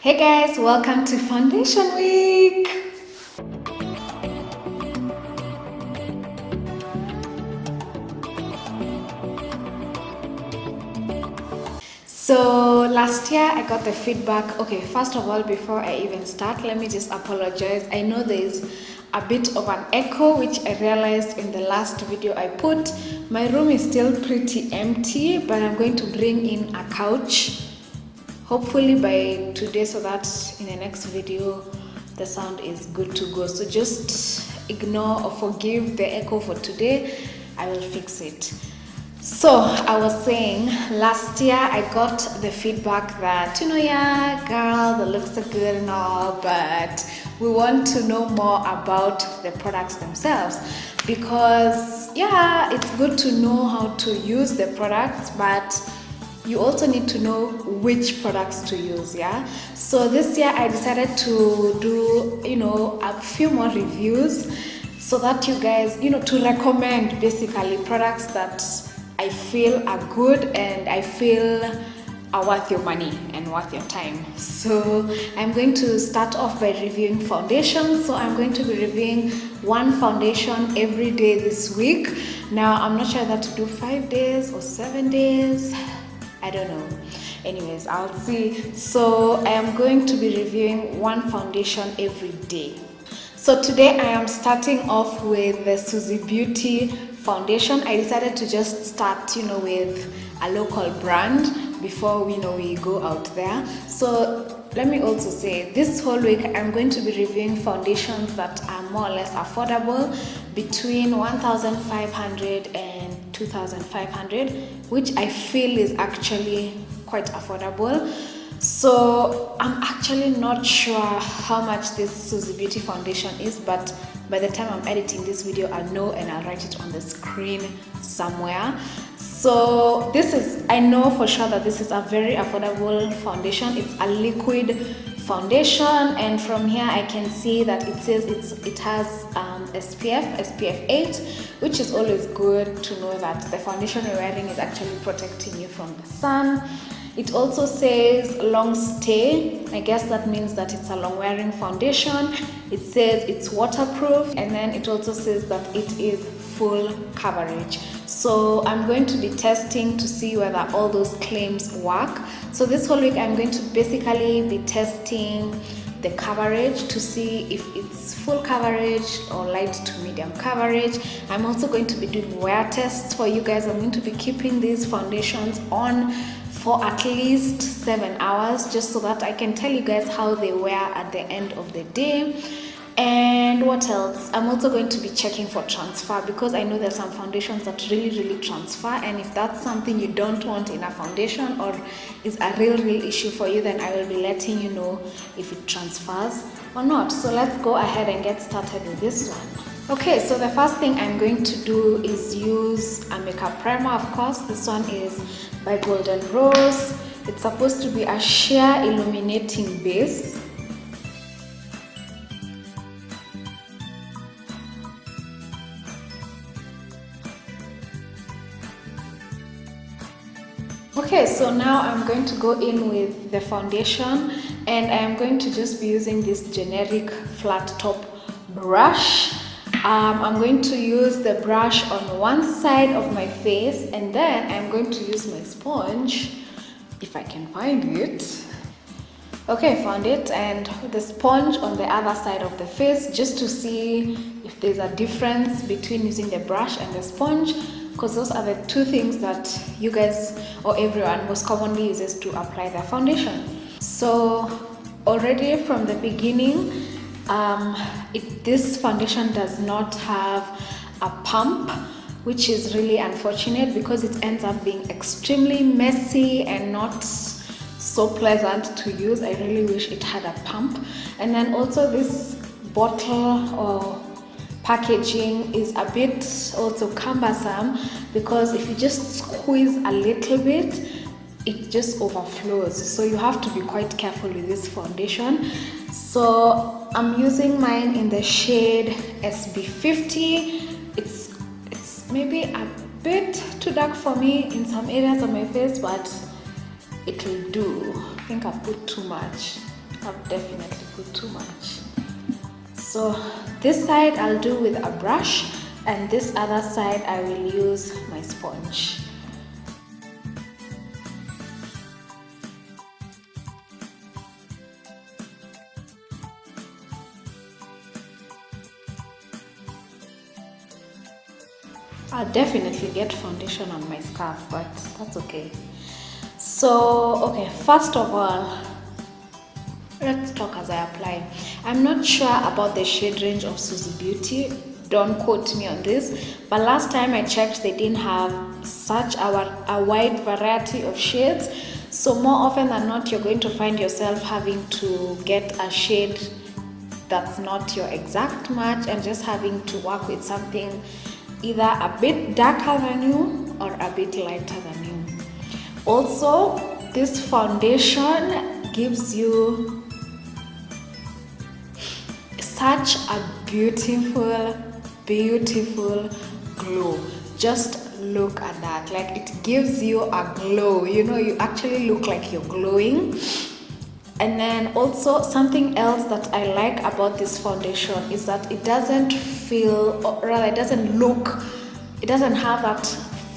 Hey guys, welcome to Foundation Week. So last year I got the feedback. Okay, first of all, before I even start, let me just apologize. I know there's a bit of an echo, which I realized in the last video I put. My room is still pretty empty, but I'm going to bring in a couch hopefully by today, so that in the next video the sound is good to go. So just ignore or forgive the echo for today. I will fix it. So I was saying last year I got the feedback that, yeah, girl, the looks are good and all, but we want to know more about the products themselves, because yeah, it's good to know how to use the products, but you also need to know which products to use. Yeah, so this year I decided to do a few more reviews, so that you guys to recommend basically products that I feel are good and I feel are worth your money and worth your time. So I'm going to start off by reviewing foundation. So I'm going to be reviewing one foundation every day this week. Now I'm not sure that to do 5 days or 7 days, I don't know. Anyways, I'll see. So I am going to be reviewing one foundation every day. So today I am starting off with the Suzie Beauty foundation. I decided to just start, with a local brand before we go out there. So let me also say, this whole week I'm going to be reviewing foundations that are more or less affordable, between 1,500 and 2,500, which I feel is actually quite affordable. So I'm actually not sure how much this Suzie Beauty foundation is, but by the time I'm editing this video, I'll know and I'll write it on the screen somewhere. So I know for sure that this is a very affordable foundation. It's a liquid foundation, and from here I can see that it says it has SPF 8, which is always good to know that the foundation you're wearing is actually protecting you from the sun. It also says long stay. I guess that means that it's a long wearing foundation. It says it's waterproof, and then it also says that it is full coverage. So I'm going to be testing to see whether all those claims work. So this whole week I'm going to basically be testing the coverage to see if it's full coverage or light to medium coverage. I'm also going to be doing wear tests for you guys. I'm going to be keeping these foundations on for at least 7 hours, just so that I can tell you guys how they wear at the end of the day. And what else? I'm also going to be checking for transfer, because I know there's some foundations that really transfer, and if that's something you don't want in a foundation or is a real issue for you, then I will be letting you know if it transfers or not. So let's go ahead and get started with this one. Okay, so the first thing I'm going to do is use a makeup primer. Of course, this one is by Golden Rose. It's supposed to be a sheer illuminating base. Okay, so now I'm going to go in with the foundation, and I'm going to just be using this generic flat top brush. I'm going to use the brush on one side of my face, and then I'm going to use my sponge, if I can find it. Okay, found it, and the sponge on the other side of the face, just to see if there's a difference between using the brush and the sponge, because those are the two things that you guys or everyone most commonly uses to apply their foundation. So already from the beginning, this foundation does not have a pump, which is really unfortunate, because it ends up being extremely messy and not so pleasant to use. I really wish it had a pump. And then also this bottle or packaging is a bit also cumbersome, because if you just squeeze a little bit, it just overflows. So you have to be quite careful with this foundation. So I'm using mine in the shade SB50. It's maybe a bit too dark for me in some areas of my face, but it will do. I think I put too much. I've definitely put too much. So this side I'll do with a brush, and this other side I will use my sponge. I'll definitely get foundation on my scarf, but that's okay. So, okay, first of all, let's talk as I apply. I'm not sure about the shade range of Suzie Beauty. Don't quote me on this. But last time I checked, they didn't have such a wide variety of shades. So more often than not, you're going to find yourself having to get a shade that's not your exact match and just having to work with something either a bit darker than you or a bit lighter than you. Also, this foundation gives you such a beautiful glow. Just look at that. Like, it gives you a glow. You know, you actually look like you're glowing. And then also something else that I like about this foundation is that it doesn't feel, or rather it doesn't have that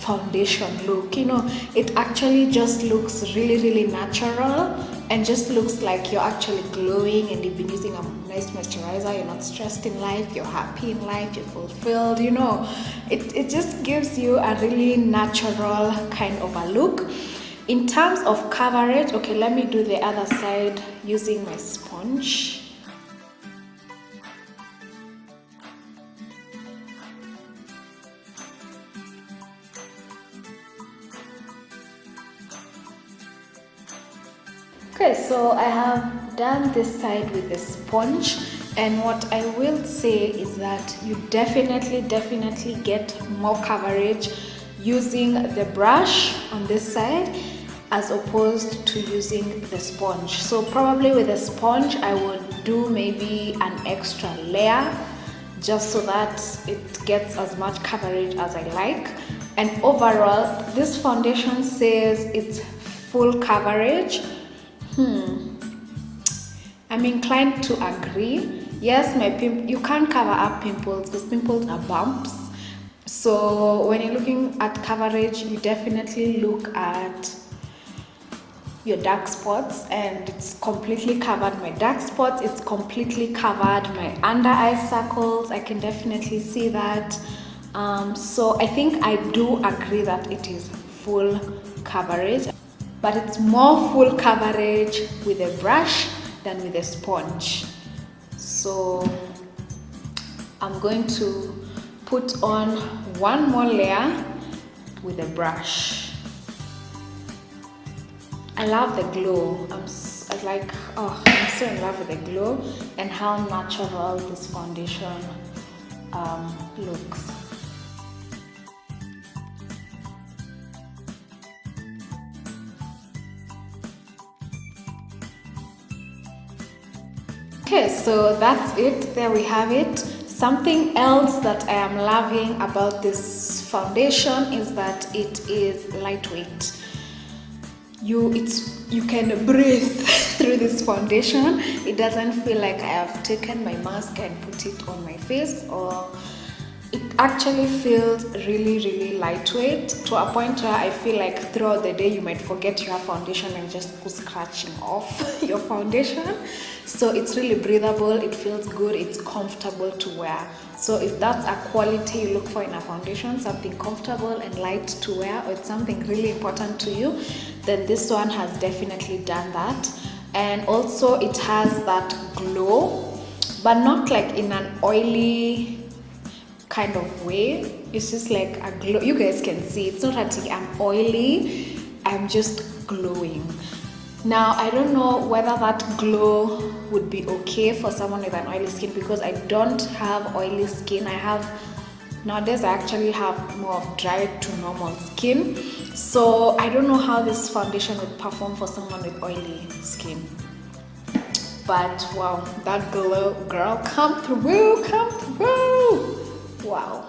foundation look. You know, it actually just looks really natural and just looks like you're actually glowing, and you've been using a nice moisturizer. You're not stressed in life, you're happy in life, you're fulfilled. You know, it just gives you a really natural kind of a look. In terms of coverage, okay, let me do the other side using my sponge. Okay, so I have done this side with the sponge, and what I will say is that you definitely get more coverage using the brush on this side as opposed to using the sponge. So probably with the sponge I would do maybe an extra layer just so that it gets as much coverage as I like. And overall, this foundation says it's full coverage. I'm inclined to agree. Yes, you can't cover up pimples because pimples are bumps. So when you're looking at coverage, you definitely look at your dark spots, and it's completely covered my dark spots. It's completely covered my under eye circles. I can definitely see that. So I think I do agree that it is full coverage, but it's more full coverage with a brush than with a sponge. So I'm going to put on one more layer with a brush. I love the glow. I'm so in love with the glow and how natural this foundation looks. Okay, so that's it. There we have it. Something else that I am loving about this foundation is that it is lightweight. You can breathe through this foundation. It doesn't feel like I have taken my mask and put it on my face, or it actually feels really lightweight to a point where I feel like throughout the day you might forget you have foundation and just go scratching off your foundation. So it's really breathable, it feels good, it's comfortable to wear. So if that's a quality you look for in a foundation, something comfortable and light to wear, or it's something really important to you, then this one has definitely done that. And also it has that glow, but not like in an oily kind of way. It's just like a glow. You guys can see it's not like I'm oily, I'm just glowing. Now I don't know whether that glow would be okay for someone with an oily skin, because I don't have oily skin. Nowadays I actually have more of dry to normal skin, so I don't know how this foundation would perform for someone with oily skin. But wow, that glow, girl, come through. Wow.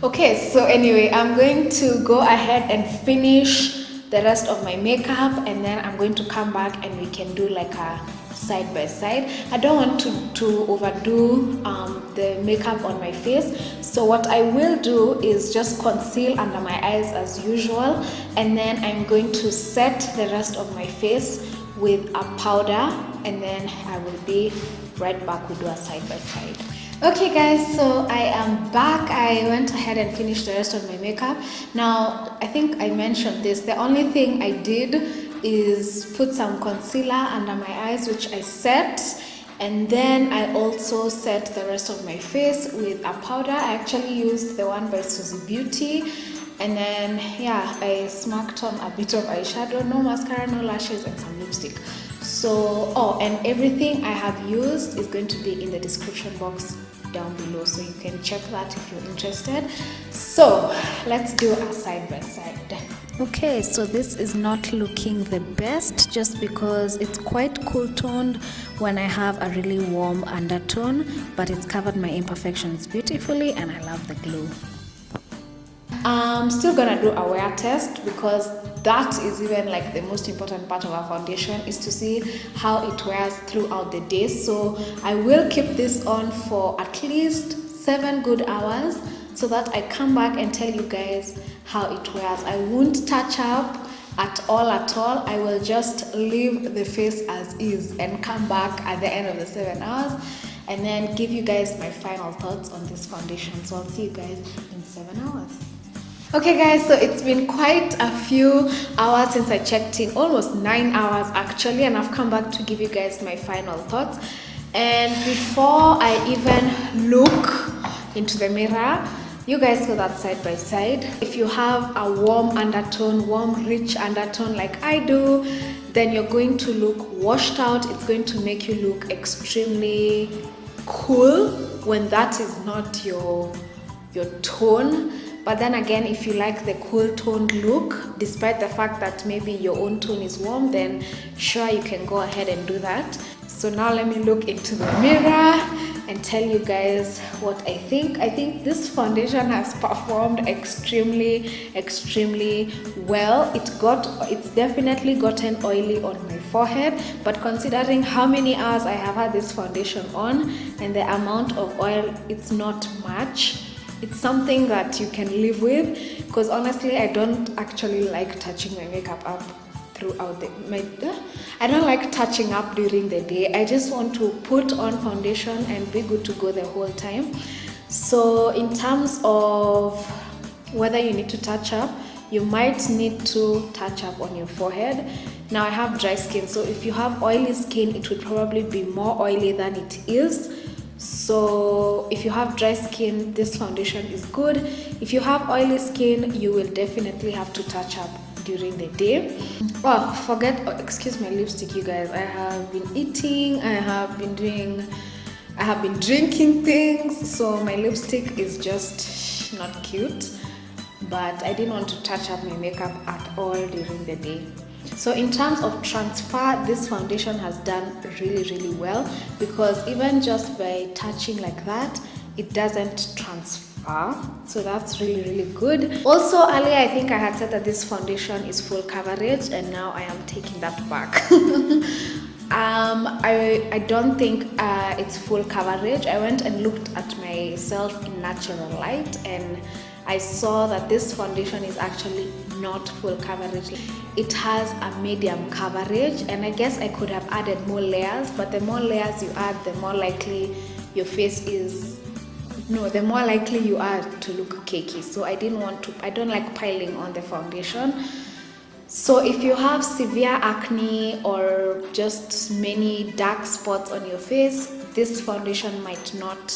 Okay, so anyway, I'm going to go ahead and finish the rest of my makeup, and then I'm going to come back and we can do like a side by side. I don't want to overdo the makeup on my face, so what I will do is just conceal under my eyes as usual, and then I'm going to set the rest of my face with a powder, and then I will be right back. We'll do a side by side. Okay guys, so I am back. I went ahead and finished the rest of my makeup. Now, I think I mentioned this. The only thing I did is put some concealer under my eyes, which I set, and then I also set the rest of my face with a powder. I actually used the one by Suzie Beauty, and then yeah, I smacked on a bit of eyeshadow, no mascara, no lashes, and some lipstick. So, oh, and everything I have used is going to be in the description box down below, so you can check that if you're interested. So let's do a side by side. Okay, so this is not looking the best just because it's quite cool toned when I have a really warm undertone, but it's covered my imperfections beautifully and I love the glow. I'm still gonna do a wear test because that is even like the most important part of our foundation, is to see how it wears throughout the day. So I will keep this on for at least 7 good hours so that I come back and tell you guys how it wears. I won't touch up at all. I will just leave the face as is and come back at the end of the 7 hours and then give you guys my final thoughts on this foundation. So I'll see you guys in 7 hours. Okay guys, so it's been quite a few hours since I checked in, almost 9 hours actually, and I've come back to give you guys my final thoughts. And before I even look into the mirror, you guys saw that side by side. If you have a warm undertone, warm rich undertone like I do, then you're going to look washed out. It's going to make you look extremely cool when that is not your tone. But then again, if you like the cool toned look, despite the fact that maybe your own tone is warm, then sure, you can go ahead and do that. So now let me look into the mirror and tell you guys what I think. I think this foundation has performed extremely well. It's definitely gotten oily on my forehead, but considering how many hours I have had this foundation on and the amount of oil, it's not much. It's something that you can live with, because honestly I don't actually like touching my makeup up throughout I don't like touching up during the day. I just want to put on foundation and be good to go the whole time. So in terms of whether you need to touch up, you might need to touch up on your forehead. Now I have dry skin, so if you have oily skin, it would probably be more oily than it is. So if you have dry skin, this foundation is good. If you have oily skin, you will definitely have to touch up during the day. Excuse my lipstick, you guys. I have been eating, I have been drinking things, so my lipstick is just not cute. But I didn't want to touch up my makeup at all during the day. So in terms of transfer, this foundation has done really well, because even just by touching like that, it doesn't transfer. So that's really good. Also, earlier I think I had said that this foundation is full coverage, and now I am taking that back. I don't think it's full coverage. I went and looked at myself in natural light, and I saw that this foundation is actually not full coverage. It has a medium coverage, and I guess I could have added more layers, but the more layers you add, the more likely your face is, the more likely you are to look cakey. So I don't like piling on the foundation. So if you have severe acne or just many dark spots on your face, this foundation might not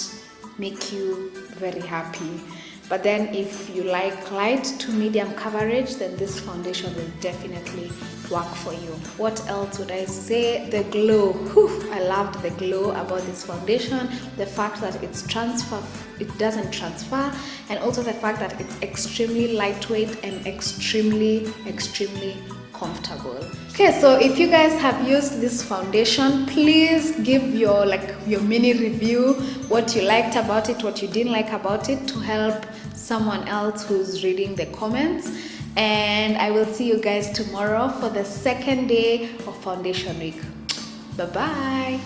make you very happy. But then if you like light to medium coverage, then this foundation will definitely work for you. What else would I say? The glow. Whew, I loved the glow about this foundation. The fact that it doesn't transfer, and also the fact that it's extremely lightweight and extremely comfortable. Okay, so if you guys have used this foundation, please give your mini review, what you liked about it, what you didn't like about it, to help someone else who's reading the comments. and I will see you guys tomorrow for the second day of foundation week. Bye bye.